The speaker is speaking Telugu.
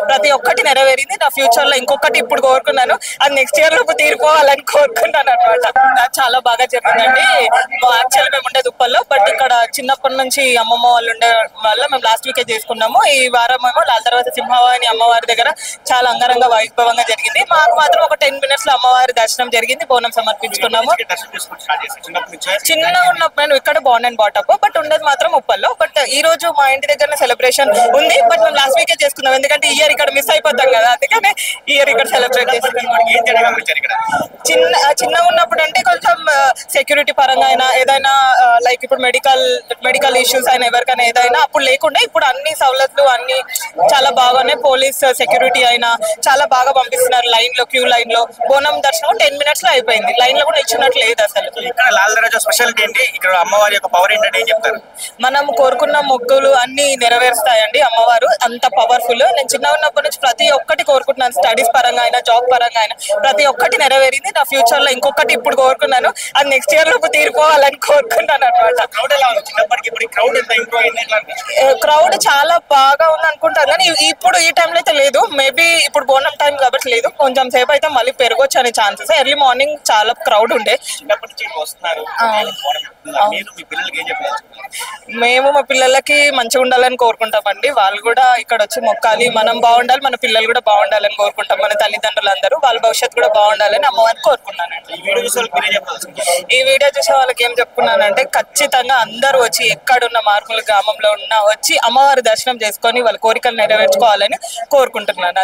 ప్రతి ఒక్కటి నెరవేరింది. నా ఫ్యూచర్ లో ఇంకొకటి ఇప్పుడు కోరుకున్నాను, అది నెక్స్ట్ ఇయర్ లోపు తీరిపోవాలని కోరుకున్నాను అనమాట. చాలా బాగా జరిగిందండి. యాక్చువల్ మేము ఉండేది ఉప్పల్లో, బట్ ఇక్కడ చిన్నప్పటి నుంచి అమ్మమ్మ వాళ్ళు ఉండే వల్ల మేము లాస్ట్ వీకే చేసుకున్నాము. ఈ వారం ఏమో లాల్ తర్వాత సింహవాహిని అమ్మవారి దగ్గర చాలా అంగరంగ వైభవంగా జరిగింది. మాకు మాత్రం ఒక 10 minutes లో అమ్మవారి దర్శనం జరిగింది, బోనం సమర్పించుకున్నాము. చిన్నగా ఉన్నప్పుడు నేను ఇక్కడ బాన్ అండ్ బాటప్, బట్ ఉండేది మాత్రం ఉప్పల్లో. బట్ ఈ రోజు మా ఇంటి దగ్గర సెలబ్రేషన్ ఉంది, బట్ మేము లాస్ట్ వీకే చేసుకున్నాం, ఎందుకంటే ఈ ఇయర్ ఇక్కడ మిస్ అయిపోతాం కదా, అందుకనే ఈ ఇయర్ ఇక్కడ సెలబ్రేట్ చేసుకున్నాం. చిన్నగా ఉన్నప్పుడు అంటే కొంచెం సెక్యూరిటీ పరంగా అయినా ఏదైనా లైక్ ఇప్పుడు మెడికల్ ఇష్యూస్ అయినా ఎవరికైనా ఏదైనా అప్పుడు లేకుండా ఇప్పుడు అన్ని సవలతులు అన్ని చాలా బాగానే, పోలీస్ సెక్యూరిటీ అయినా చాలా బాగా పంపిస్తున్నారు. క్యూ లైన్ లో బోనం దర్శనం 10 minutes లో అయిపోయింది. లైన్ లో కూడా ఇచ్చినట్లు లేదు అసలు. ఇక్కడ లాల్ దర్వాజా స్పెషాలిటీ ఏంటి? ఇక్కడ అమ్మవారి యొక్క పవర్ ఏంటంటే ఏం చెప్తారు? మనం కోరుకున్న మొక్కులు అన్ని నెరవేరుస్తాయండి అమ్మవారు, అంత పవర్ఫుల్. నేను చిన్నగా ఉన్నప్పటి నుంచి ప్రతి ఒక్కటి కోరుకుంటున్నాను, స్టడీస్ పరంగా అయినా జాబ్ పరంగా అయినా ప్రతి ఒక్కటి నెరవేరింది. నా ఫ్యూచర్ లో ఇంకొకటి ఇప్పుడు కోరుకున్నాను, అది నెక్స్ట్ ఇయర్ లోపు తీరిపోవాలని కోరుకున్నాను అనమాట. క్రౌడ్ చాలా బాగా ఉంది అనుకుంటాను, కానీ ఇప్పుడు ఈ టైంలో అయితే లేదు. మేబీ ఇప్పుడు బోనం టైం కాబట్టి లేదు, కొంచెం సేపు అయితే మళ్ళీ పెరగొచ్చు అనే ఛాన్సెస్. ఎర్లీ మార్నింగ్ చాలా క్రౌడ్ ఉండే. మేము మా పిల్లలకి మంచిగా ఉండాలని కోరుకుంటామండి. వాళ్ళు కూడా ఇక్కడ వచ్చి మొక్కాలి, మనం బాగుండాలి, మన పిల్లలు కూడా బాగుండాలని కోరుకుంటాం. మన తల్లిదండ్రులందరూ వాళ్ళ భవిష్యత్తు కూడా బాగుండాలని అమ్మవారిని కోరుకున్నానండి. ఈ వీడియో చూసే వాళ్ళకి ఏం చెప్పుకున్నానంటే, ఖచ్చితంగా అందరూ వచ్చి ఎక్కడున్న మార్పుల గ్రామంలో ఉన్న వచ్చి అమ్మవారి దర్శనం చేసుకొని వాళ్ళ కోరికలు నెరవేర్చుకోవాలని కోరుకుంటున్నాను.